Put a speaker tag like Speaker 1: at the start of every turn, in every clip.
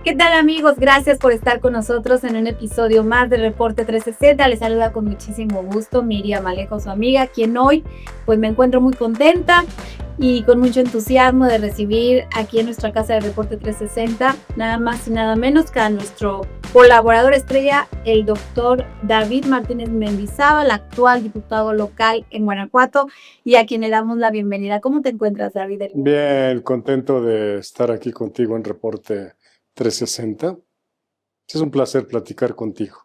Speaker 1: ¿Qué tal, amigos? Gracias por estar con nosotros en un episodio más de Reporte 360. Les saluda con muchísimo gusto Miriam Alejo, su amiga, quien hoy pues me encuentro muy contenta y con mucho entusiasmo de recibir aquí en nuestra casa de Reporte 360 nada más y nada menos que a nuestro colaborador estrella, el doctor David Martínez Mendizábal, actual diputado local en Guanajuato, y a quien le damos la bienvenida. ¿Cómo te encuentras, David?
Speaker 2: Bien, contento de estar aquí contigo en Reporte 360. Es un placer platicar contigo.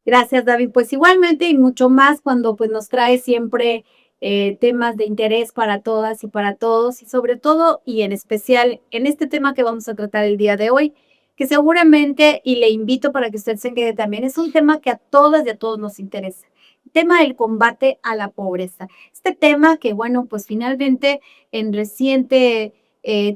Speaker 1: Gracias, David. Pues igualmente y mucho más cuando pues nos trae siempre temas de interés para todas y para todos, y sobre todo y en especial en este tema que vamos a tratar el día de hoy, que seguramente, y le invito para que usted se quede también, es un tema que a todas y a todos nos interesa. El tema del combate a la pobreza. Este tema que, bueno, pues finalmente en reciente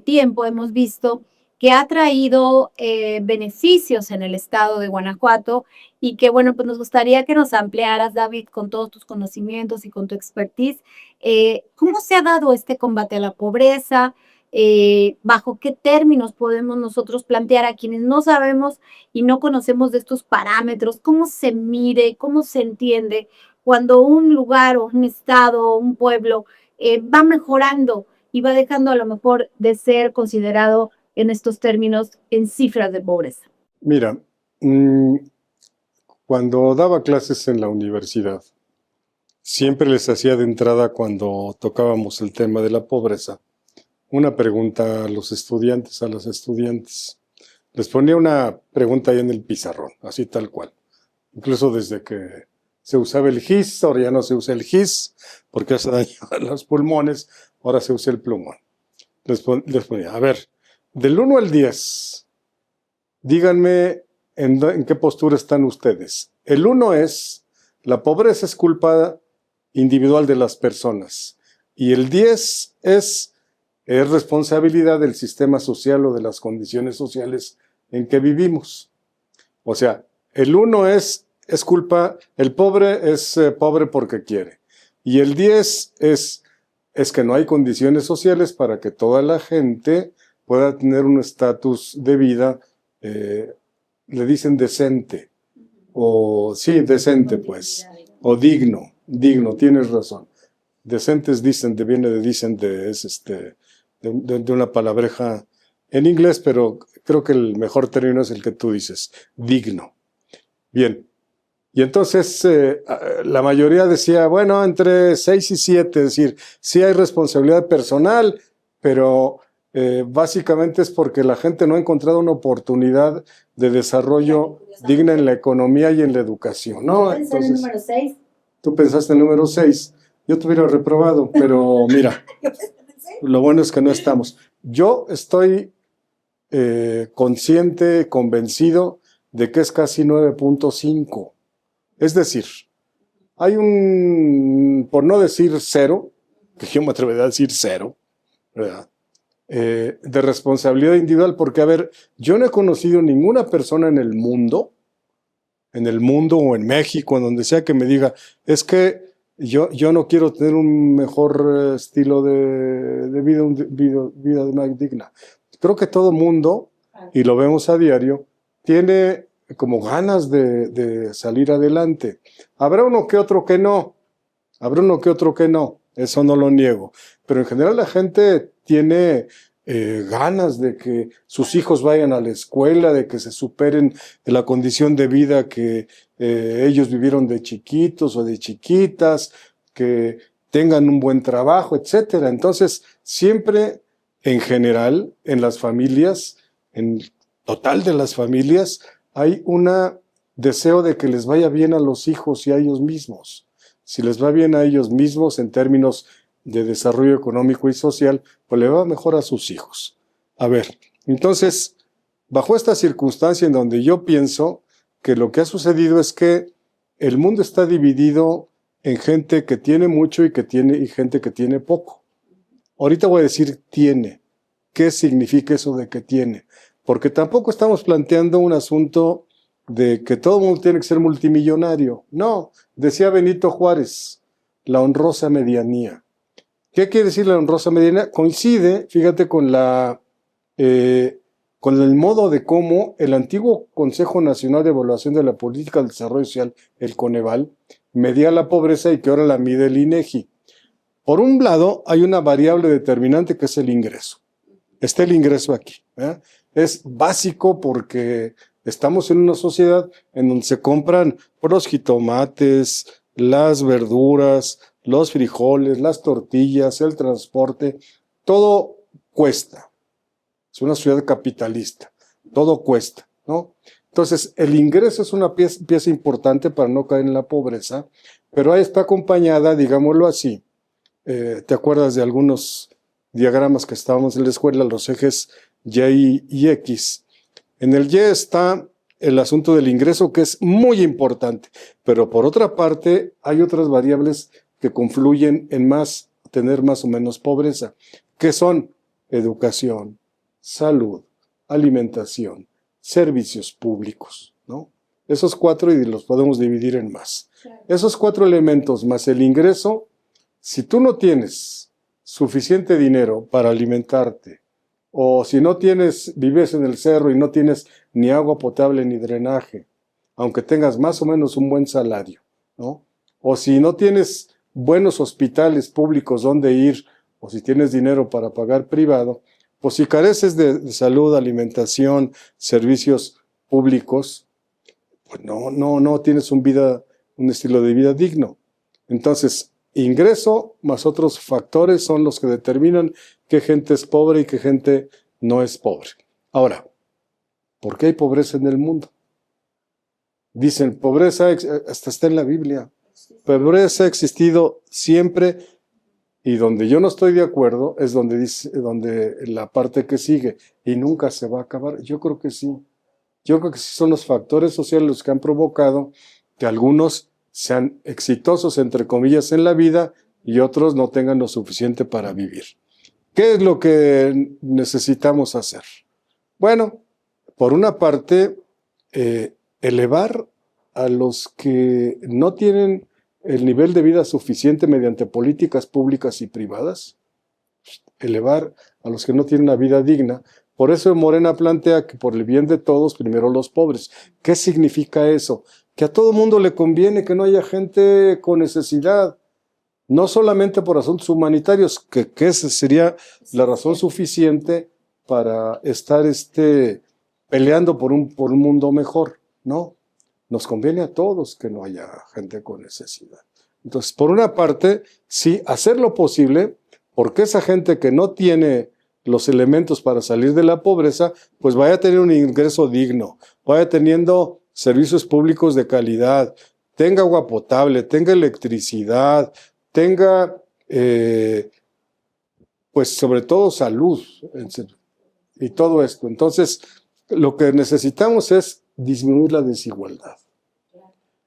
Speaker 1: tiempo hemos visto que ha traído beneficios en el estado de Guanajuato, y que, bueno, pues nos gustaría que nos ampliaras, David, con todos tus conocimientos y con tu expertise, ¿cómo se ha dado este combate a la pobreza? ¿Bajo qué términos podemos nosotros plantear a quienes no sabemos y no conocemos de estos parámetros? ¿Cómo se mide, cómo se entiende cuando un lugar o un estado o un pueblo va mejorando y va dejando a lo mejor de ser considerado en estos términos en cifras de pobreza?
Speaker 2: Mira, cuando daba clases en la universidad, siempre les hacía de entrada cuando tocábamos el tema de la pobreza, una pregunta a los estudiantes, a las estudiantes. Les ponía una pregunta ahí en el pizarrón, así tal cual. Incluso desde que se usaba el gis, ahora ya no se usa el gis, porque hace daño a los pulmones, ahora se usa el plumón. Les ponía, a ver, del 1 al 10, díganme en qué postura están ustedes. El 1 es, la pobreza es culpa individual de las personas. Y el 10 es responsabilidad del sistema social o de las condiciones sociales en que vivimos. O sea, el 1 es culpa, el pobre es pobre porque quiere. Y el 10 es que no hay condiciones sociales para que toda la gente pueda tener un estatus de vida, le dicen decente, o sí, decente pues, o digno, tienes razón. Decentes dicen, viene de decente, es de una palabreja en inglés, pero creo que el mejor término es el que tú dices, digno. Bien, y entonces la mayoría decía, bueno, entre 6 y 7, es decir, sí hay responsabilidad personal, pero básicamente es porque la gente no ha encontrado una oportunidad de desarrollo digna en la economía y en la educación, ¿no?
Speaker 1: Yo pensé en el número 6.
Speaker 2: Tú pensaste en el número 6, yo te hubiera reprobado, pero mira, lo bueno es que no estamos. Yo estoy consciente, convencido de que es casi 9.5. Es decir, hay por no decir 0, que yo me atrevería a decir 0, ¿verdad? De responsabilidad individual, porque, a ver, yo no he conocido ninguna persona en el mundo o en México, en donde sea, que me diga, es que yo no quiero tener un mejor estilo de vida más digna. Creo que todo mundo, y lo vemos a diario, tiene como ganas de salir adelante. Habrá uno que otro que no, eso no lo niego, pero en general la gente tiene ganas de que sus hijos vayan a la escuela, de que se superen de la condición de vida que ellos vivieron de chiquitos o de chiquitas, que tengan un buen trabajo, etcétera. Entonces, siempre, en general, en las familias, en total de las familias, hay un deseo de que les vaya bien a los hijos y a ellos mismos. Si les va bien a ellos mismos en términos de desarrollo económico y social, pues le va mejor a sus hijos. A ver, entonces, bajo esta circunstancia en donde yo pienso que lo que ha sucedido es que el mundo está dividido en gente que tiene mucho y gente que tiene poco. Ahorita voy a decir tiene. ¿Qué significa eso de que tiene? Porque tampoco estamos planteando un asunto de que todo el mundo tiene que ser multimillonario. No, decía Benito Juárez, la honrosa medianía. ¿Qué quiere decir la honrosa medianía? Coincide, fíjate, con con el modo de cómo el antiguo Consejo Nacional de Evaluación de la Política del Desarrollo Social, el Coneval, medía la pobreza y que ahora la mide el INEGI. Por un lado, hay una variable determinante que es el ingreso. Está el ingreso aquí. Es básico porque estamos en una sociedad en donde se compran los jitomates, las verduras, los frijoles, las tortillas, el transporte, todo cuesta. Es una ciudad capitalista, todo cuesta, ¿no? Entonces, el ingreso es una pieza importante para no caer en la pobreza, pero ahí está acompañada, digámoslo así. ¿Te acuerdas de algunos diagramas que estábamos en la escuela, los ejes Y y X? En el Y está el asunto del ingreso, que es muy importante, pero por otra parte hay otras variables que confluyen en tener más o menos pobreza, que son educación, salud, alimentación, servicios públicos, ¿no? Esos 4 y los podemos dividir en más. Esos 4 elementos más el ingreso, si tú no tienes suficiente dinero para alimentarte, o si no vives en el cerro y no tienes ni agua potable ni drenaje, aunque tengas más o menos un buen salario, ¿no? O si no tienes buenos hospitales públicos donde ir, o si tienes dinero para pagar privado, pues si careces de salud, alimentación, servicios públicos, pues no tienes un estilo de vida digno. Entonces, ingreso más otros factores son los que determinan qué gente es pobre y qué gente no es pobre. Ahora, ¿por qué hay pobreza en el mundo? Dicen, pobreza, hasta está en la Biblia. Pobreza ha existido siempre, y donde yo no estoy de acuerdo es donde la parte que sigue, y nunca se va a acabar. Yo creo que sí. Yo creo que sí son los factores sociales los que han provocado que algunos sean exitosos, entre comillas, en la vida y otros no tengan lo suficiente para vivir. ¿Qué es lo que necesitamos hacer? Bueno, por una parte, elevar a los que no tienen el nivel de vida suficiente mediante políticas públicas y privadas, elevar a los que no tienen una vida digna. Por eso Morena plantea que por el bien de todos, primero los pobres. ¿Qué significa eso? Que a todo mundo le conviene que no haya gente con necesidad, no solamente por asuntos humanitarios, que esa sería la razón suficiente para estar peleando por un mundo mejor, ¿no? Nos conviene a todos que no haya gente con necesidad. Entonces, por una parte, sí, hacer lo posible porque esa gente que no tiene los elementos para salir de la pobreza, pues vaya a tener un ingreso digno, vaya teniendo servicios públicos de calidad, tenga agua potable, tenga electricidad, tenga, pues sobre todo salud y todo esto. Entonces, lo que necesitamos es disminuir la desigualdad.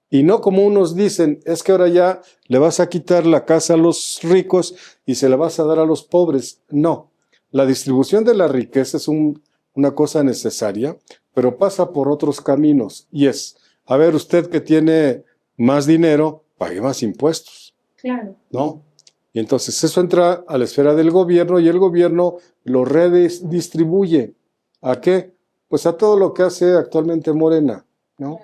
Speaker 2: Y no como unos dicen, es que ahora ya le vas a quitar la casa a los ricos y se la vas a dar a los pobres. No, la distribución de la riqueza es una cosa necesaria, pero pasa por otros caminos. Y es, a ver, usted que tiene más dinero, pague más impuestos.
Speaker 1: Claro.
Speaker 2: ¿No? Y entonces eso entra a la esfera del gobierno y el gobierno lo redistribuye. ¿A qué? Pues a todo lo que hace actualmente Morena, ¿no?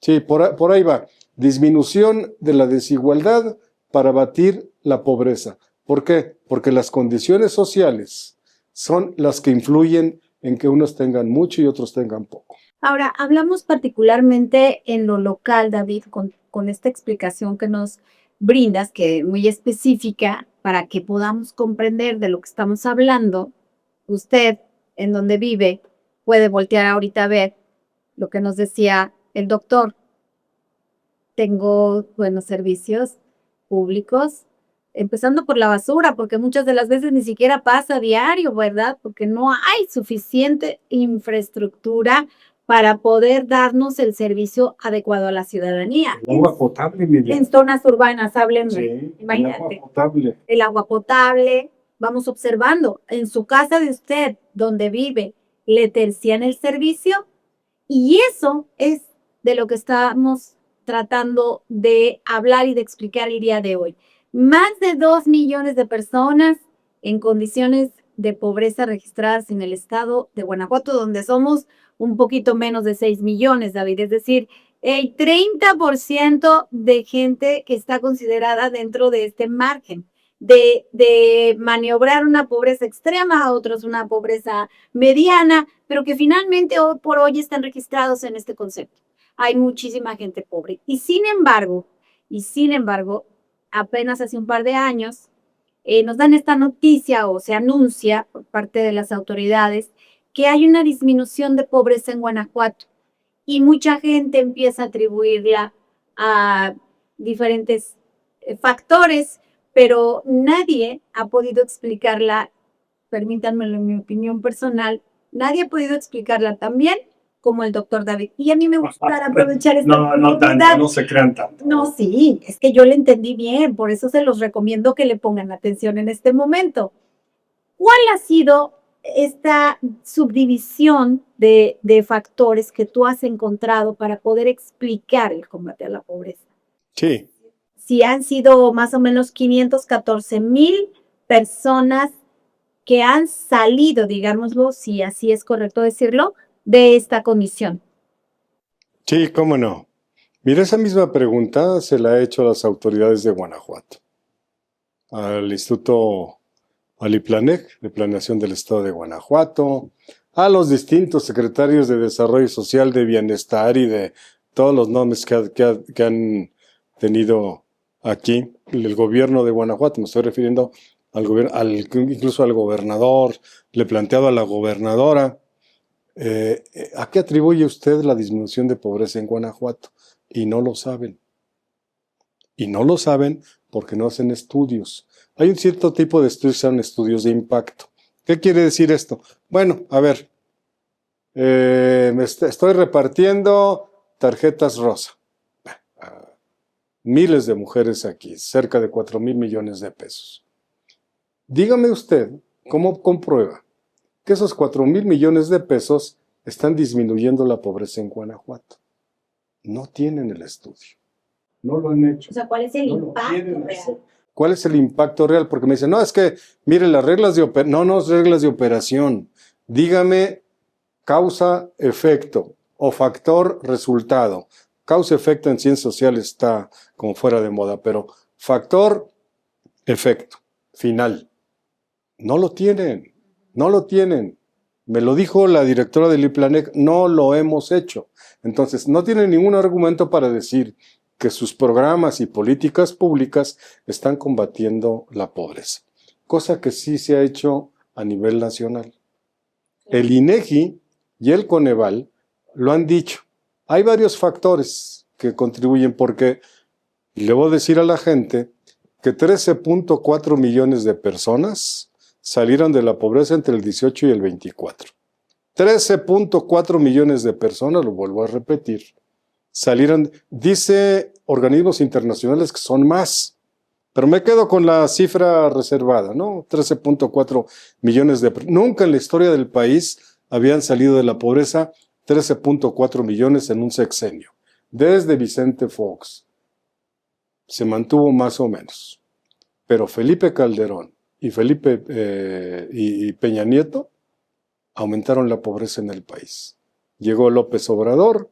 Speaker 2: Sí, por ahí va. Disminución de la desigualdad para abatir la pobreza. ¿Por qué? Porque las condiciones sociales son las que influyen en que unos tengan mucho y otros tengan poco.
Speaker 1: Ahora, hablamos particularmente en lo local, David, con esta explicación que nos brindas, que es muy específica para que podamos comprender de lo que estamos hablando. Usted, en donde vive, puede voltear ahorita a ver lo que nos decía el doctor. Tengo buenos servicios públicos, empezando por la basura, porque muchas de las veces ni siquiera pasa a diario, ¿verdad? Porque no hay suficiente infraestructura para poder darnos el servicio adecuado a la ciudadanía.
Speaker 2: El agua potable, Miriam.
Speaker 1: En zonas urbanas, háblenme.
Speaker 2: Sí,
Speaker 1: Imagínate.
Speaker 2: el agua potable.
Speaker 1: El agua potable, vamos observando, en su casa de usted, donde vive, le tercian el servicio, y eso es de lo que estamos tratando de hablar y de explicar el día de hoy. Más de 2 millones de personas en condiciones de pobreza registradas en el estado de Guanajuato, donde somos un poquito menos de 6 millones, David. Es decir, el 30% de gente que está considerada dentro de este margen de maniobrar una pobreza extrema, a otros una pobreza mediana, pero que finalmente hoy por hoy están registrados en este concepto. Hay muchísima gente pobre. Y sin embargo, apenas hace un par de años, nos dan esta noticia o se anuncia por parte de las autoridades que hay una disminución de pobreza en Guanajuato y mucha gente empieza a atribuirla a diferentes factores, pero nadie ha podido explicarla, permítanmelo en mi opinión personal, nadie ha podido explicarla tan bien como el doctor David. Y a mí me gustaría aprovechar esta oportunidad.
Speaker 2: No se crean tanto.
Speaker 1: No, sí, es que yo le entendí bien, por eso se los recomiendo que le pongan atención en este momento. ¿Cuál ha sido esta subdivisión de factores que tú has encontrado para poder explicar el combate a la pobreza?
Speaker 2: Sí.
Speaker 1: Si han sido más o menos 514,000 personas que han salido, digámoslo, si así es correcto decirlo, de esta condición.
Speaker 2: Sí, cómo no. Mira, esa misma pregunta se la he hecho a las autoridades de Guanajuato, al Instituto Aliplanec, de Planeación del Estado de Guanajuato, a los distintos secretarios de Desarrollo Social, de Bienestar y de todos los nombres que han tenido aquí el gobierno de Guanajuato. Me estoy refiriendo al gobierno, incluso al gobernador, le he planteado a la gobernadora. ¿A qué atribuye usted la disminución de pobreza en Guanajuato? Y no lo saben. Y no lo saben porque no hacen estudios. Hay un cierto tipo de estudios que son estudios de impacto. ¿Qué quiere decir esto? Bueno, a ver, estoy repartiendo tarjetas rosa. Miles de mujeres aquí, cerca de 4,000 millones de pesos. Dígame usted, ¿cómo comprueba que esos 4,000 millones de pesos están disminuyendo la pobreza en Guanajuato? No tienen el estudio. No lo han hecho.
Speaker 1: O sea, ¿cuál es el impacto real?
Speaker 2: ¿Cuál es el impacto real? Porque me dicen, no, es que, mire, las reglas de operación, no es reglas de operación. Dígame causa, efecto o factor, resultado. Causa, efecto en ciencias sociales está como fuera de moda, pero factor, efecto, final. No lo tienen, no lo tienen. Me lo dijo la directora del IPLANEC, no lo hemos hecho. Entonces, no tienen ningún argumento para decir que sus programas y políticas públicas están combatiendo la pobreza, cosa que sí se ha hecho a nivel nacional. El INEGI y el Coneval lo han dicho. Hay varios factores que contribuyen porque le voy a decir a la gente que 13.4 millones de personas salieron de la pobreza entre el 18 y el 24. 13.4 millones de personas, lo vuelvo a repetir, salieron, dice organismos internacionales que son más, pero me quedo con la cifra reservada, ¿no? 13.4 millones de personas. Nunca en la historia del país habían salido de la pobreza 13.4 millones en un sexenio. Desde Vicente Fox se mantuvo más o menos. Pero Felipe Calderón y Peña Nieto aumentaron la pobreza en el país. Llegó López Obrador,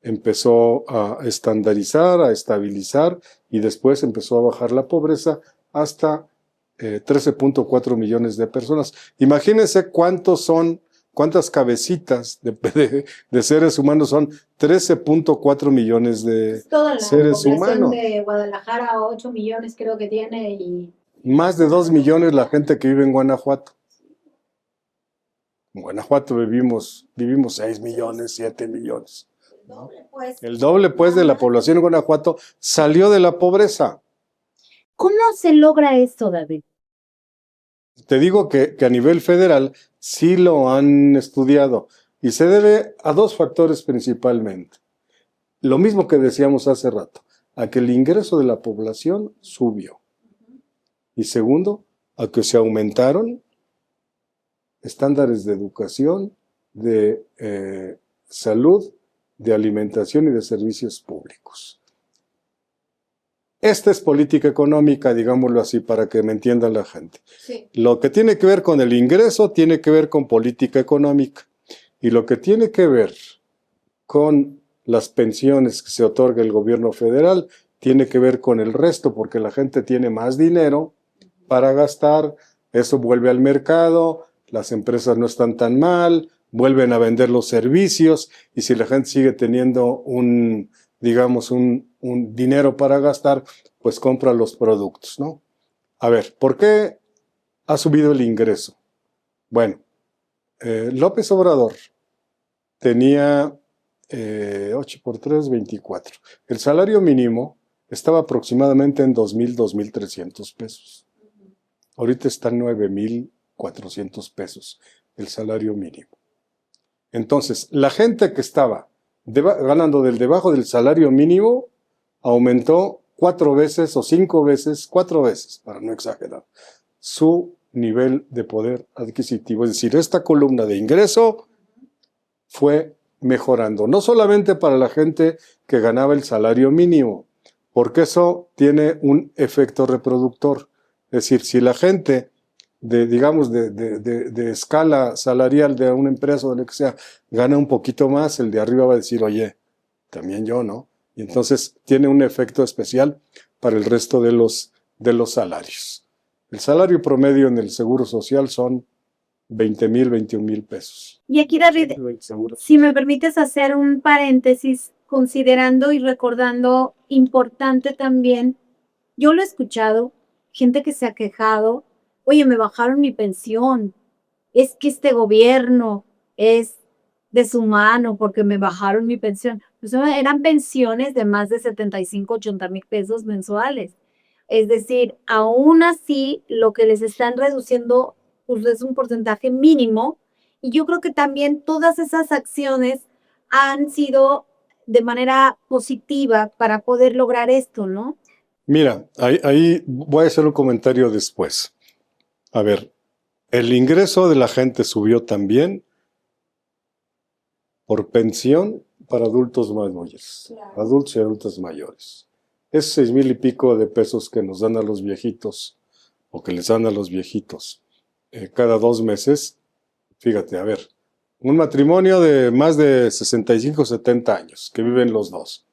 Speaker 2: empezó a estandarizar, a estabilizar y después empezó a bajar la pobreza hasta 13.4 millones de personas. Imagínense cuántas cabecitas de seres humanos son 13.4 millones de seres humanos.
Speaker 1: De Guadalajara, 8 millones creo que tiene y...
Speaker 2: Más de 2 millones la gente que vive en Guanajuato. En Guanajuato vivimos 6 millones, 7 millones. El doble, pues, de la población en Guanajuato salió de la pobreza.
Speaker 1: ¿Cómo se logra esto, David?
Speaker 2: Te digo que a nivel federal sí lo han estudiado y se debe a dos factores principalmente. Lo mismo que decíamos hace rato, a que el ingreso de la población subió. Y segundo, a que se aumentaron estándares de educación, de salud, de alimentación y de servicios públicos. Esta es política económica, digámoslo así, para que me entienda la gente.
Speaker 1: Sí.
Speaker 2: Lo que tiene que ver con el ingreso tiene que ver con política económica. Y lo que tiene que ver con las pensiones que se otorga el gobierno federal tiene que ver con el resto, porque la gente tiene más dinero para gastar, eso vuelve al mercado, las empresas no están tan mal, vuelven a vender los servicios, y si la gente sigue teniendo digamos, un dinero para gastar, pues compra los productos, ¿no? A ver, ¿por qué ha subido el ingreso? Bueno, López Obrador tenía 8 por 3, 24. El salario mínimo estaba aproximadamente en 2,000, 2,300 pesos. Ahorita está en 9,400 pesos el salario mínimo. Entonces, la gente que estaba ganando debajo del salario mínimo aumentó 4 veces o 5 veces, 4 veces, para no exagerar, su nivel de poder adquisitivo. Es decir, esta columna de ingreso fue mejorando, no solamente para la gente que ganaba el salario mínimo, porque eso tiene un efecto reproductor. Es decir, si la gente digamos, de escala salarial de una empresa o de lo que sea, gana un poquito más, el de arriba va a decir, oye, también yo, ¿no? Y entonces tiene un efecto especial para el resto de los salarios. El salario promedio en el Seguro Social son 20,000, 21,000 pesos.
Speaker 1: Y aquí, David, si me permites hacer un paréntesis, considerando y recordando, importante también, yo lo he escuchado, gente que se ha quejado, oye, me bajaron mi pensión, es que este gobierno es deshumano porque me bajaron mi pensión. Pues eran pensiones de más de 75, 80 mil pesos mensuales. Es decir, aún así, lo que les están reduciendo pues, es un porcentaje mínimo. Y yo creo que también todas esas acciones han sido de manera positiva para poder lograr esto, ¿no?
Speaker 2: Mira, ahí voy a hacer un comentario después. A ver, el ingreso de la gente subió también por pensión para adultos mayores, claro. Adultos y adultas mayores. Es 6,000 y pico de pesos que nos dan a los viejitos, o que les dan a los viejitos, cada 2 meses. Fíjate, a ver, un matrimonio de más de 65, 70 años, que viven los dos.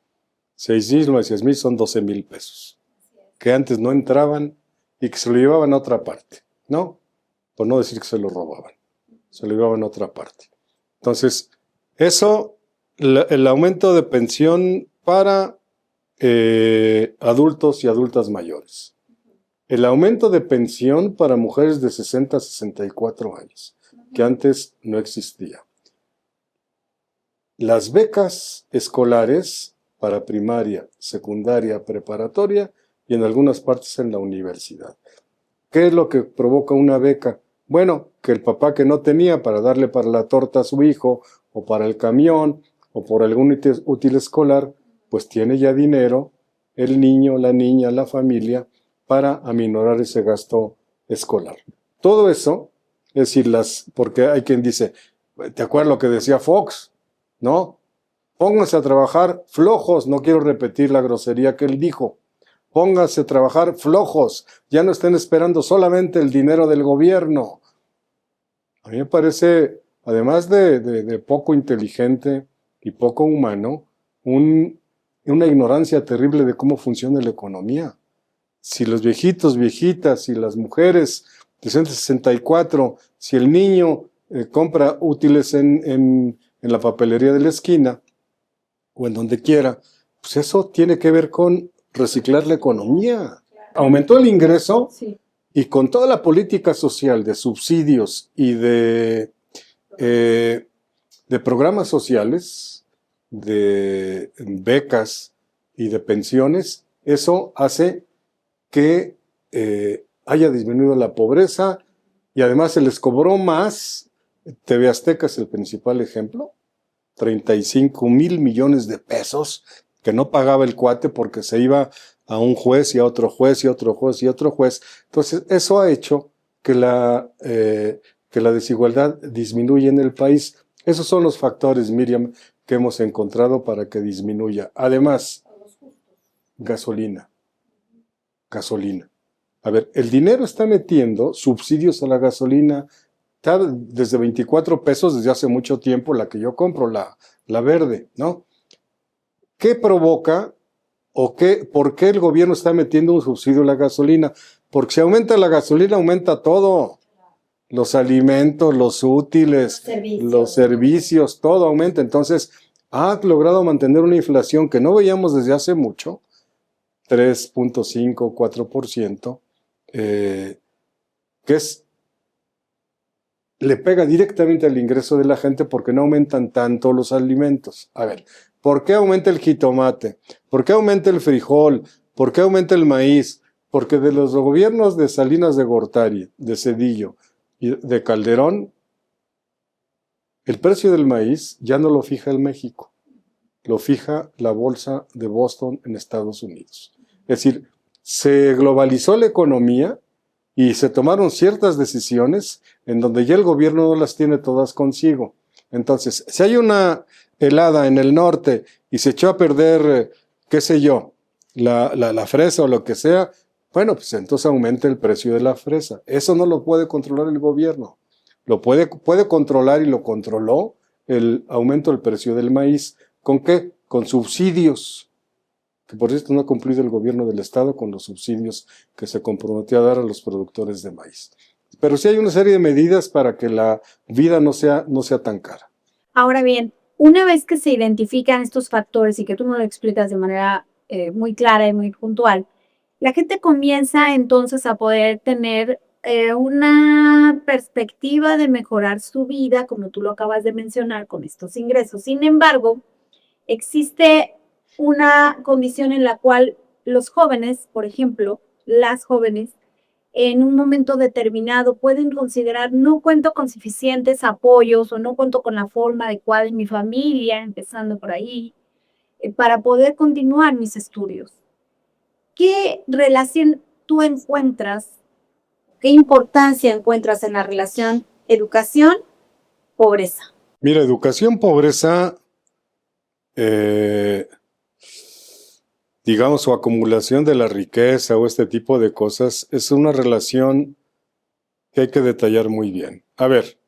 Speaker 2: 6,000 más 6,000 son 12,000 pesos, que antes no entraban y que se lo llevaban a otra parte, ¿no? Por no decir que se lo robaban, se lo llevaban a otra parte. Entonces, eso, el aumento de pensión para adultos y adultas mayores. El aumento de pensión para mujeres de 60 a 64 años, que antes no existía. Las becas escolares para primaria, secundaria, preparatoria y en algunas partes en la universidad. ¿Qué es lo que provoca una beca? Bueno, que el papá que no tenía para darle para la torta a su hijo, o para el camión, o por algún útil escolar, pues tiene ya dinero, el niño, la niña, la familia, para aminorar ese gasto escolar. Todo eso, es decir, porque hay quien dice, ¿te acuerdas lo que decía Fox? ¿No? Pónganse a trabajar flojos, no quiero repetir la grosería que él dijo. Pónganse a trabajar flojos, ya no estén esperando solamente el dinero del gobierno. A mí me parece, además de poco inteligente y poco humano, una ignorancia terrible de cómo funciona la economía. Si los viejitos, viejitas, si las mujeres de 64, si el niño compra útiles en la papelería de la esquina o en donde quiera, pues eso tiene que ver con reciclar la economía. Aumentó el ingreso, sí. Y con toda la política social de subsidios y de programas sociales, de becas y de pensiones, eso hace que haya disminuido la pobreza y además se les cobró más. TV Azteca es el principal ejemplo, 35,000 millones de pesos que no pagaba el cuate porque se iba a un juez y a otro juez y a otro juez y a otro juez. Entonces, eso ha hecho que la desigualdad disminuya en el país. Esos son los factores, Miriam, que hemos encontrado para que disminuya. Además, gasolina. gasolina. A ver, el dinero está metiendo subsidios a la gasolina, está desde 24 pesos desde hace mucho tiempo, la que yo compro, la verde, ¿no? ¿Qué provoca o por qué el gobierno está metiendo un subsidio a la gasolina? Porque si aumenta la gasolina, aumenta todo. Los alimentos, los útiles, los servicios, todo aumenta. Entonces, ha logrado mantener una inflación que no veíamos desde hace mucho, 3.5, 4%, que le pega directamente al ingreso de la gente porque no aumentan tanto los alimentos. A ver, ¿por qué aumenta el jitomate? ¿Por qué aumenta el frijol? ¿Por qué aumenta el maíz? Porque de los gobiernos de Salinas de Gortari, de Zedillo y de Calderón, el precio del maíz ya no lo fija el México, lo fija la bolsa de Boston en Estados Unidos. Es decir, se globalizó la economía y se tomaron ciertas decisiones en donde ya el gobierno no las tiene todas consigo. Entonces, si hay una helada en el norte y se echó a perder, qué sé yo, la fresa o lo que sea, bueno, pues entonces aumenta el precio de la fresa. Eso no lo puede controlar el gobierno. Lo puede controlar y lo controló el aumento del precio del maíz. ¿Con qué? Con subsidios. Que por cierto no ha cumplido el gobierno del estado con los subsidios que se comprometió a dar a los productores de maíz. Pero sí hay una serie de medidas para que la vida no sea tan cara.
Speaker 1: Ahora bien, una vez que se identifican estos factores y que tú nos lo explicas de manera muy clara y muy puntual, la gente comienza entonces a poder tener una perspectiva de mejorar su vida, como tú lo acabas de mencionar, con estos ingresos. Sin embargo, existe una condición en la cual los jóvenes, por ejemplo, las jóvenes, en un momento determinado pueden considerar no cuento con suficientes apoyos o no cuento con la forma adecuada en mi familia, empezando por ahí, para poder continuar mis estudios. ¿Qué relación tú encuentras, qué importancia encuentras en la relación educación-pobreza?
Speaker 2: Mira, educación-pobreza, digamos, o acumulación de la riqueza o este tipo de cosas, es una relación que hay que detallar muy bien. A ver,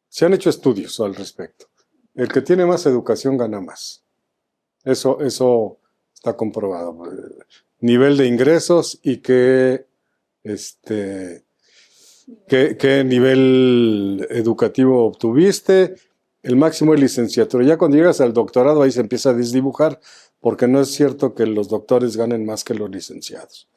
Speaker 2: se han hecho estudios al respecto. El que tiene más educación gana más. Eso está comprobado. Nivel de ingresos y qué nivel educativo obtuviste. El máximo es licenciatura. Ya cuando llegas al doctorado ahí se empieza a desdibujar, porque no es cierto que los doctores ganen más que los licenciados,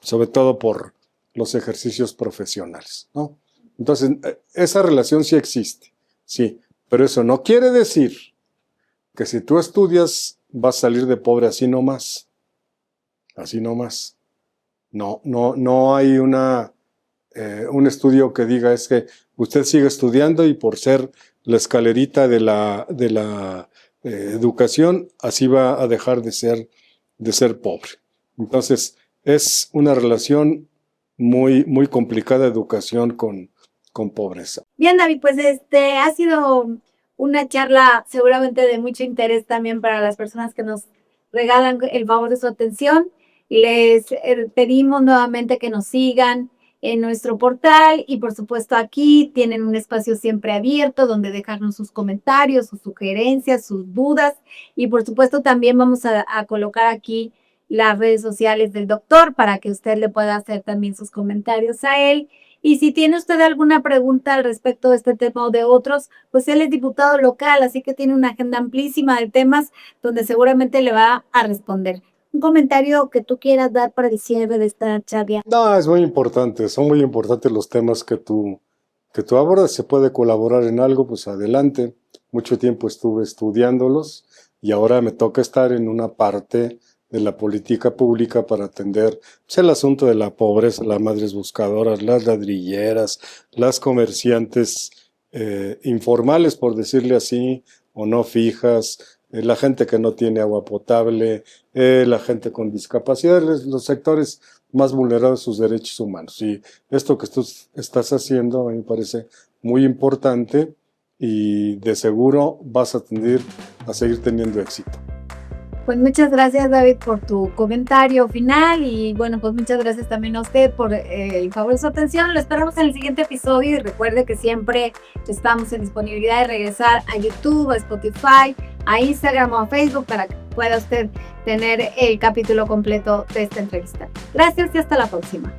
Speaker 2: sobre todo por los ejercicios profesionales, ¿no? Entonces, esa relación sí existe, sí, pero eso no quiere decir que si tú estudias vas a salir de pobre así nomás. Así nomás. No hay un estudio que diga es que usted sigue estudiando y por ser la escalerita de la educación, así va a dejar de ser pobre. Entonces, es una relación muy, muy complicada, educación con pobreza.
Speaker 1: Bien, David, pues ha sido una charla seguramente de mucho interés también para las personas que nos regalan el favor de su atención. Les pedimos nuevamente que nos sigan en nuestro portal y por supuesto aquí tienen un espacio siempre abierto donde dejarnos sus comentarios, sus sugerencias, sus dudas y por supuesto también vamos a colocar aquí las redes sociales del doctor para que usted le pueda hacer también sus comentarios a él. Y si tiene usted alguna pregunta al respecto de este tema o de otros, pues él es diputado local, así que tiene una agenda amplísima de temas donde seguramente le va a responder. Un comentario que tú quieras dar para el cierre de esta charla.
Speaker 2: No, es muy importante, son muy importantes los temas que tú abordas. Se puede colaborar en algo, pues adelante. Mucho tiempo estuve estudiándolos y ahora me toca estar en una parte de la política pública para atender pues, el asunto de la pobreza, las madres buscadoras, las ladrilleras, las comerciantes informales, por decirle así, o no fijas, la gente que no tiene agua potable, la gente con discapacidad, los sectores más vulnerados de sus derechos humanos. Y esto que tú estás haciendo me parece muy importante y de seguro vas a seguir teniendo éxito.
Speaker 1: Pues muchas gracias, David, por tu comentario final y bueno, pues muchas gracias también a usted por el favor de su atención. Lo esperamos en el siguiente episodio y recuerde que siempre estamos en disponibilidad de regresar a YouTube, a Spotify, a Instagram o a Facebook para que pueda usted tener el capítulo completo de esta entrevista. Gracias y hasta la próxima.